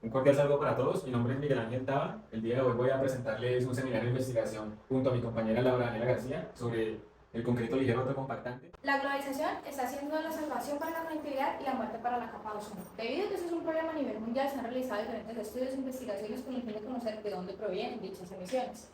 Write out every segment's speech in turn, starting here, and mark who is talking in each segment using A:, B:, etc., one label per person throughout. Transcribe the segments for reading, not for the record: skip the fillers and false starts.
A: Un cordial saludo para todos. Mi nombre es Miguel Ángel Taba. El día de hoy voy a presentarles un seminario de investigación junto a mi compañera Laura Daniela García sobre el concreto ligero autocompactante.
B: La globalización está haciendo la salvación para la conectividad y la muerte para la capa de ozono. Debido a que este es un problema a nivel mundial, se han realizado diferentes estudios e investigaciones con el fin de conocer de dónde provienen dichas emisiones.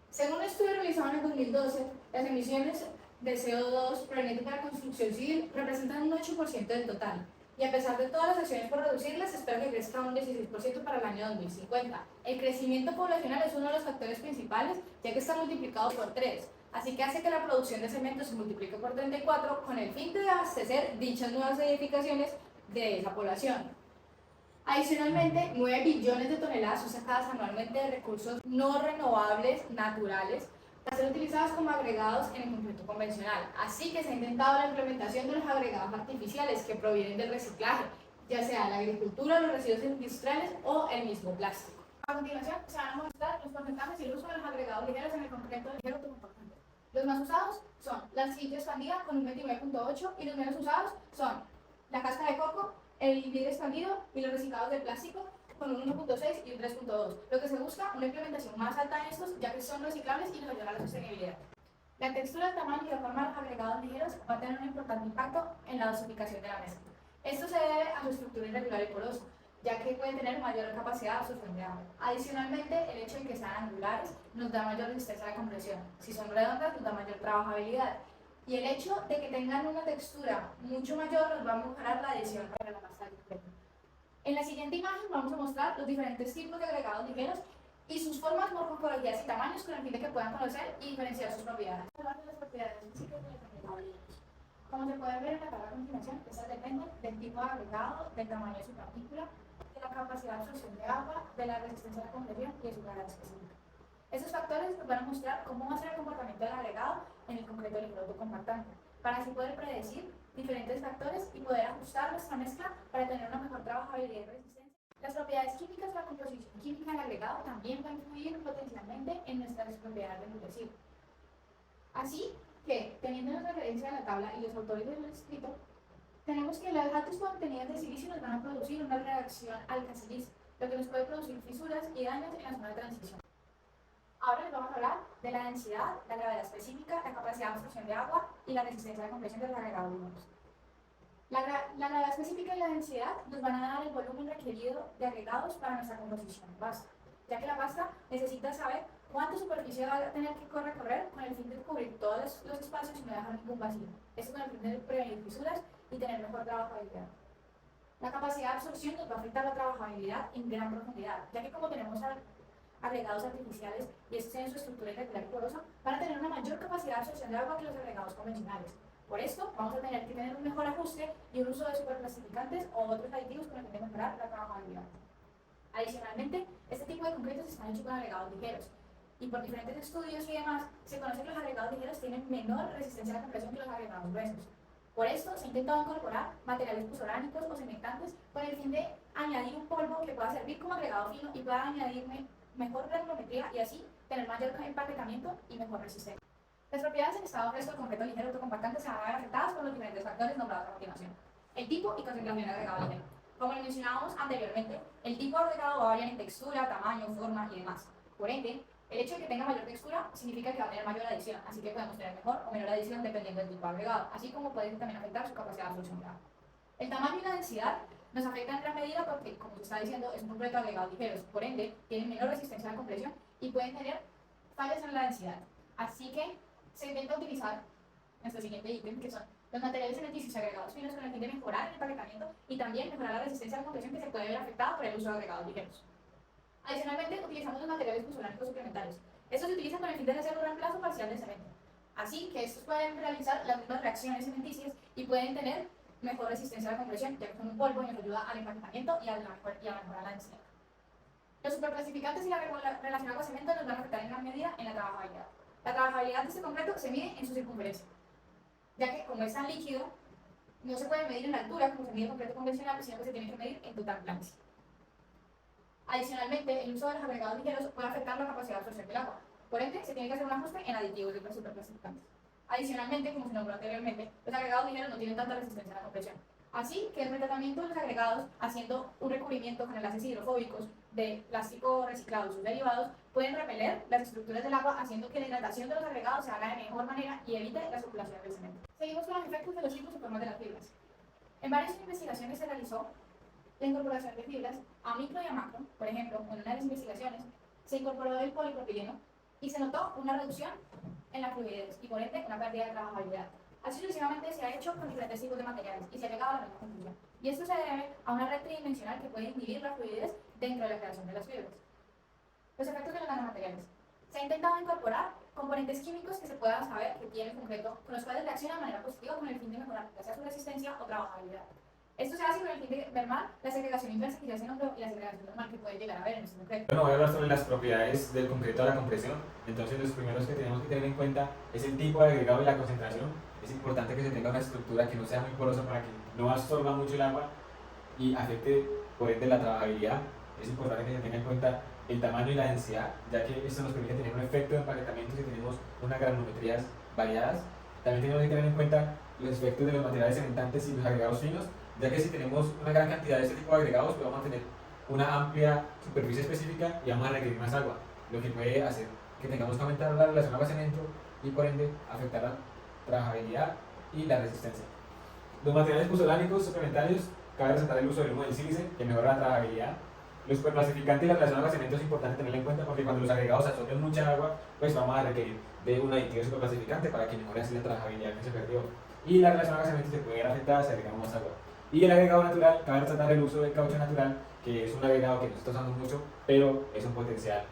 B: Según un estudio realizado en el 2012, las emisiones de CO2 provenientes de la construcción civil representan un 8% del total. Y a pesar de todas las acciones por reducirlas, se espera que crezca un 16% para el año 2050. El crecimiento poblacional es uno de los factores principales, ya que está multiplicado por 3, así que hace que la producción de cemento se multiplique por 34 con el fin de abastecer dichas nuevas edificaciones de esa población. Adicionalmente, 9 billones de toneladas son sacadas anualmente de recursos no renovables naturales para ser utilizados como agregados en el concreto convencional. Así que se ha intentado la implementación de los agregados artificiales que provienen del reciclaje, ya sea la agricultura, los residuos industriales o el mismo plástico. A continuación, se van a mostrar los porcentajes y el uso de los agregados ligeros en el concreto ligero autocompactante. Los más usados son la arcilla expandida con un 29.8 y los menos usados son la cáscara de coco, el vidrio expandido y los reciclados de plástico con un 1.6 y un 3.2. Lo que se busca una implementación más alta en estos, ya que son reciclables y nos ayudan a la sostenibilidad. La textura, el tamaño y la forma de los agregados ligeros va a tener un importante impacto en la dosificación de la mezcla. Esto se debe a su estructura irregular y porosa, ya que pueden tener mayor capacidad de absorción de agua. Adicionalmente, el hecho de que sean angulares nos da mayor resistencia a la compresión. Si son redondas, nos da mayor trabajabilidad. Y el hecho de que tengan una textura mucho mayor nos va a mejorar la adhesión para la masa del concreto. En la siguiente imagen vamos a mostrar los diferentes tipos de agregados ligeros y sus formas, morfologías y tamaños con el fin de que puedan conocer y diferenciar sus propiedades. Vamos a hablar de las propiedades físicas de los agregados ligeros. Como se puede ver en la tabla a continuación, estas dependen del tipo de agregado, del tamaño de su partícula, de la capacidad de absorción de agua, de la resistencia a la compresión y de su carga específica. Estos factores nos van a mostrar cómo va a ser el comportamiento del agregado en el concreto ligero autocompactante, para así poder predecir diferentes factores y poder ajustar nuestra mezcla para tener una mejor trabajabilidad y resistencia. Las propiedades químicas de la composición química del agregado también van a influir potencialmente en nuestras propiedades de endurecido. Así que, teniendo en referencia a la tabla y los autores del escrito, tenemos que los altos contenidos de silicio nos van a producir una reacción alca-silicio, lo que nos puede producir fisuras y daños en la zona de transición. Ahora les vamos a hablar de la densidad, la gravedad específica, la capacidad de absorción de agua y la resistencia a la compresión de los agregados ligeros. La gravedad específica y la densidad nos van a dar el volumen requerido de agregados para nuestra composición base, ya que la pasta necesita saber cuánta superficie va a tener que recorrer con el fin de cubrir todos los espacios y no dejar ningún vacío. Esto con el fin de prevenir fisuras y tener mejor trabajabilidad. La capacidad de absorción nos va a afectar la trabajabilidad en gran profundidad, ya que como tenemos agregados artificiales y estos en su estructura irregular y porosa, van a tener una mayor capacidad de absorción de agua que los agregados convencionales. Por esto, vamos a tener que tener un mejor ajuste y un uso de superplastificantes o otros aditivos con el fin de mejorar la trabajabilidad. Adicionalmente, este tipo de concretos están hechos con agregados ligeros, y por diferentes estudios y demás, se conoce que los agregados ligeros tienen menor resistencia a la compresión que los agregados gruesos. Por esto, se ha intentado incorporar materiales pusolánicos o cementantes con el fin de añadir un polvo que pueda servir como agregado fino y pueda añadir mejor granulometría y así tener mayor empaquetamiento y mejor resistencia. Las propiedades en estado fresco del concreto ligero autocompactante se van a ver afectadas por los diferentes factores nombrados a continuación. El tipo y concentración de agregado ligero. Como lo mencionábamos anteriormente, el tipo de agregado va a variar en textura, tamaño, forma y demás. Por ende, el hecho de que tenga mayor textura significa que va a tener mayor adición, así que podemos tener mejor o menor adición dependiendo del tipo de agregado, así como puede también afectar su capacidad de absorción de agua. El tamaño y la densidad nos afecta en gran medida porque, como se está diciendo, es un completo de agregados ligeros, por ende, tienen menor resistencia a la compresión y pueden tener fallas en la densidad. Así que se intenta utilizar nuestro siguiente ítem, que son los materiales cementicios y agregados finos con el fin de mejorar el empaquetamiento y también mejorar la resistencia a la compresión que se puede ver afectada por el uso de agregados ligeros. Adicionalmente, utilizamos los materiales pusolánicos suplementarios. Estos se utilizan con el fin de hacer un reemplazo parcial del cemento. Así que estos pueden realizar las mismas reacciones cementicias y pueden tener mejor resistencia a la compresión, ya que son un polvo y nos ayuda al empaquetamiento y a mejorar la densidad. Los superclasificantes y la relación agua-cemento nos van a afectar en gran medida en la trabajabilidad. La trabajabilidad de este concreto se mide en su circunferencia, ya que como es tan líquido, no se puede medir en la altura como se mide el concreto convencional, sino que se tiene que medir en total planicie. Adicionalmente, el uso de los agregados ligeros puede afectar la capacidad de absorción del agua. Por ende, se tiene que hacer un ajuste en aditivos de los superclasificantes. Adicionalmente, como se nombró anteriormente, los agregados ligeros no tienen tanta resistencia a la compresión. Así que el retratamiento de los agregados, haciendo un recubrimiento con enlaces hidrofóbicos de plástico reciclado y sus derivados, pueden repeler las estructuras del agua, haciendo que la hidratación de los agregados se haga de mejor manera y evite la circulación del cemento. Seguimos con los efectos de los ciclos y formas de las fibras. En varias investigaciones se realizó la incorporación de fibras a micro y a macro. Por ejemplo, en una de las investigaciones se incorporó el polipropileno y se notó una reducción en la fluidez y por ende una pérdida de trabajabilidad. Así sucesivamente se ha hecho con diferentes tipos de materiales y se ha llegado a la misma conclusión. Y esto se debe a una red tridimensional que puede inhibir la fluidez dentro de la creación de las fibras. Los efectos de los nanomateriales. Se ha intentado incorporar componentes químicos que se puedan saber que tiene el concreto, con los cuales reacciona de manera positiva con el fin de mejorar ya sea su resistencia o trabajabilidad. Esto se hace con el fin de mermar la segregación inversa que se hace en otro y la segregación normal que puede llegar a haber en este concreto.
A: Bueno, voy a hablar sobre las propiedades del concreto a la compresión. Entonces, los primeros que tenemos que tener en cuenta es el tipo de agregado y la concentración. Es importante que se tenga una estructura que no sea muy porosa para que no absorba mucho el agua y afecte por ende la trabajabilidad. Es importante que se tenga en cuenta el tamaño y la densidad, ya que esto nos permite tener un efecto de empaquetamiento si tenemos unas granometrías variadas. También tenemos que tener en cuenta los efectos de los materiales cementantes y los agregados finos, ya que si tenemos una gran cantidad de este tipo de agregados, pues vamos a tener una amplia superficie específica y vamos a requerir más agua, lo que puede hacer que tengamos que aumentar la relación agua-cemento y por ende afectar la trabajabilidad y la resistencia. Los materiales puzolánicos suplementarios, cabe resaltar el uso del humo del sílice, que mejora la trabajabilidad. Los superplasificantes y la relación agua-cemento es importante tenerlo en cuenta porque cuando los agregados absorben mucha agua, pues vamos a requerir de un aditivo superplasificante para que mejore así la trabajabilidad que se perdió. Y la relación agua-cemento se puede ver afectada si agregamos más agua. Y el agregado natural, cabe resaltar el uso del caucho natural, que es un agregado que no se está usando mucho, pero es un potencial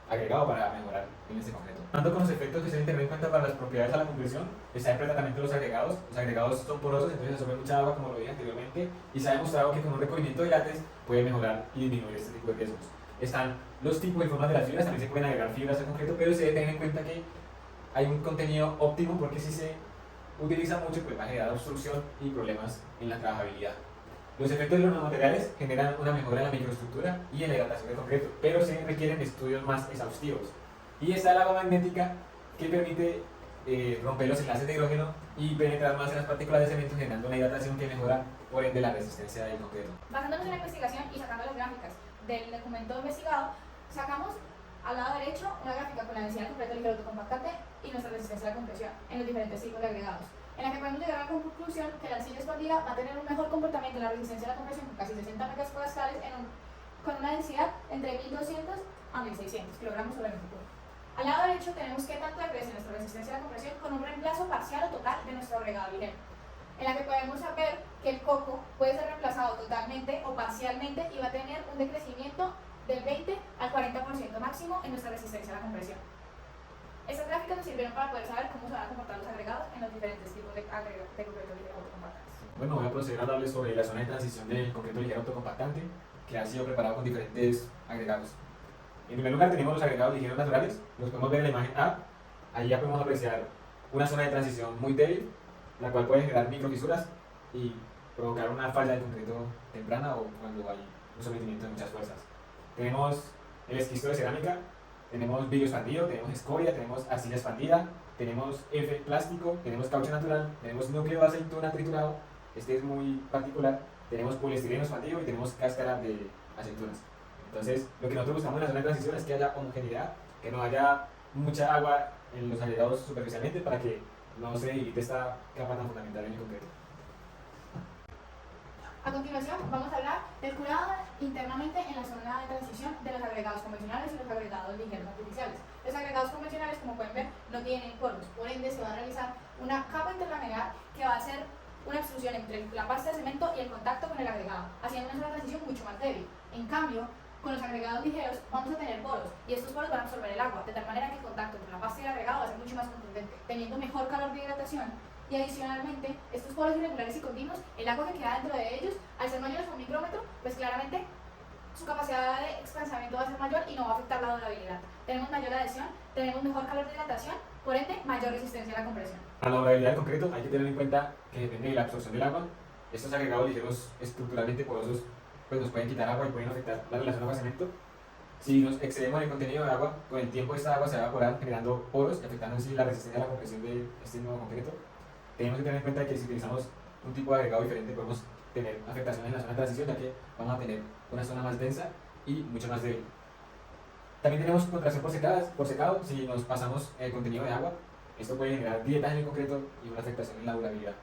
A: agregado para mejorar en este concreto. Tanto con los efectos que se deben tener en cuenta para las propiedades a la compresión, está el pretratamiento de los agregados. Los agregados son porosos, entonces absorben mucha agua, como lo dije anteriormente, y se ha demostrado que con un recubrimiento de látex puede mejorar y disminuir este tipo de riesgos. Están los tipos y formas de las fibras, también se pueden agregar fibras al concreto, pero se debe tener en cuenta que hay un contenido óptimo porque si se utiliza mucho, pues va a generar obstrucción y problemas en la trabajabilidad. Los efectos de los nanomateriales generan una mejora en la microestructura y en la hidratación del concreto, pero se requieren estudios más exhaustivos. Y está la agua magnética que permite romper los enlaces de hidrógeno y penetrar más en las partículas de cemento, generando una hidratación que mejora por ende la resistencia del concreto.
B: Basándonos en la investigación y sacando las gráficas del documento investigado, sacamos al lado derecho una gráfica con la densidad completa ligero autocompactante y nuestra resistencia a la compresión en los diferentes tipos de agregados, en la que podemos llegar a la conclusión que la arcilla expandida va a tener un mejor comportamiento en la resistencia a la compresión con casi 60 megapascales con una densidad entre 1200 a 1600 kilogramos sobre metro cúbico. Al lado derecho tenemos qué tanto decrece nuestra resistencia a la compresión con un reemplazo parcial o total de nuestro agregado ligero, en la que podemos saber que el coco puede ser reemplazado totalmente o parcialmente y va a tener un decrecimiento del 20 al 40% máximo en nuestra resistencia a la compresión. Estas gráficas nos sirvieron para poder saber cómo se van a comportar los agregados en los diferentes tipos de concreto ligero autocompactantes.
A: Bueno, voy a proceder a hablarles sobre la zona de transición del concreto ligero autocompactante, que ha sido preparado con diferentes agregados. En primer lugar tenemos los agregados ligeros naturales, los podemos ver en la imagen A. Ahí ya podemos apreciar una zona de transición muy débil, la cual puede generar microfisuras y provocar una falla del concreto temprana o cuando hay un sometimiento de muchas fuerzas. Tenemos el esquisto de cerámica, tenemos vidrio expandido, tenemos escoria, tenemos arcilla expandida, tenemos F plástico, tenemos caucho natural, tenemos núcleo de aceituna triturado, este es muy particular, tenemos poliestireno expandido y tenemos cáscara de aceitunas. Entonces, lo que nosotros buscamos en la zona de transición es que haya homogeneidad, que no haya mucha agua en los agregados superficialmente para que no se evite esta capa tan fundamental en el concreto.
B: A continuación, vamos a hablar del curado internamente en la zona de transición de los agregados convencionales y los agregados ligeros artificiales. Los agregados convencionales, como pueden ver, no tienen poros, por ende se va a realizar una capa interlamerar que va a hacer una obstrucción entre la pasta de cemento y el contacto con el agregado, haciendo una transición mucho más débil. En cambio, con los agregados ligeros vamos a tener poros y estos poros van a absorber el agua, de tal manera que el contacto entre la pasta y el agregado va a ser mucho más contundente, teniendo mejor calor de hidratación. Y adicionalmente, estos poros irregulares y continuos, el agua que queda dentro de ellos, al ser mayores a un micrómetro, pues claramente su capacidad de expansamiento va a ser mayor y no va a afectar la durabilidad. Tenemos mayor adhesión, tenemos mejor calor de hidratación, por ende, mayor resistencia a la compresión.
A: Para la durabilidad del concreto hay que tener en cuenta que depende de la absorción del agua. Estos agregados ligeros estructuralmente porosos pues nos pueden quitar agua y pueden afectar la relación agua-cemento. Si nos excedemos en el contenido de agua, con el tiempo esta agua se va a evaporar generando poros y afectando así la resistencia a la compresión de este nuevo concreto. Tenemos que tener en cuenta que si utilizamos un tipo de agregado diferente, podemos tener afectaciones en la zona de transición, ya que vamos a tener una zona más densa y mucho más débil. También tenemos contracción por secado si nos pasamos el contenido de agua. Esto puede generar grietas en el concreto y una afectación en la durabilidad.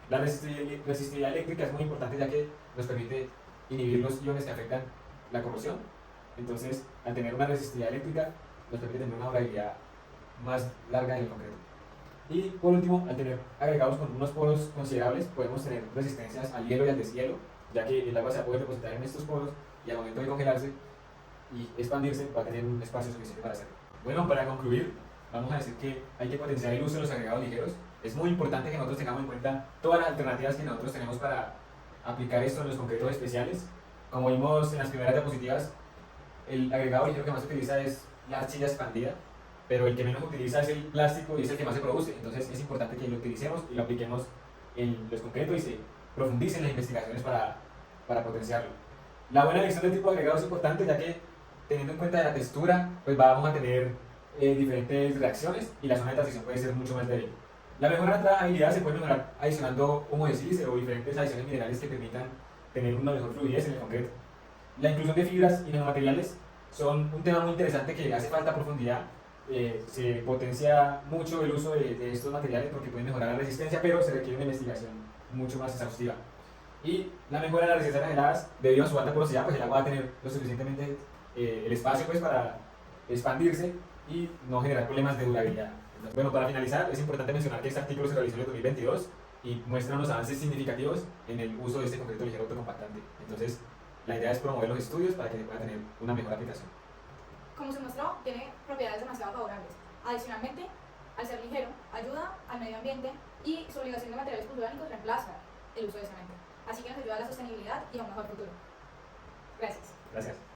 A: La resistividad eléctrica es muy importante, ya que nos permite inhibir los iones que afectan la corrosión. Entonces, al tener una resistividad eléctrica, nos permite tener una durabilidad más larga en el concreto. Y por último, al tener agregados con unos poros considerables, podemos tener resistencias al hielo y al deshielo, ya que el agua se puede depositar en estos poros y al momento de congelarse y expandirse va a tener un espacio suficiente para hacerlo. Bueno, para concluir, vamos a decir que hay que potenciar el uso de los agregados ligeros. Es muy importante que nosotros tengamos en cuenta todas las alternativas que nosotros tenemos para aplicar esto en los concretos especiales. Como vimos en las primeras diapositivas, el agregado ligero que más se utiliza es la arcilla expandida, pero el que menos utiliza es el plástico y es el que más se produce. Entonces es importante que lo utilicemos y lo apliquemos en los concretos y se profundicen las investigaciones para potenciarlo. La buena elección del tipo de agregado es importante, ya que teniendo en cuenta la textura, pues vamos a tener diferentes reacciones y la zona de transición puede ser mucho más débil. La mejora de trazabilidad se puede mejorar adicionando humo de sílice o diferentes adiciones minerales que permitan tener una mejor fluidez en el concreto. La inclusión de fibras y nanomateriales son un tema muy interesante que hace falta profundidad. Se potencia mucho el uso de estos materiales porque pueden mejorar la resistencia, pero se requiere una investigación mucho más exhaustiva. Y la mejora de las resistencias congeladas, debido a su alta porosidad, pues el agua va a tener lo suficientemente el espacio pues, para expandirse y no generar problemas de durabilidad. Entonces, bueno, para finalizar, es importante mencionar que este artículo se realizó en el 2022 y muestra unos avances significativos en el uso de este concreto ligero autocompactante. Entonces, la idea es promover los estudios para que se pueda tener una mejor aplicación.
B: Como se mostró, tiene propiedades demasiado favorables. Adicionalmente, al ser ligero, ayuda al medio ambiente y su obligación de materiales culturálicos reemplaza el uso de cemento. Así que nos ayuda a la sostenibilidad y a un mejor futuro. Gracias.
A: Gracias.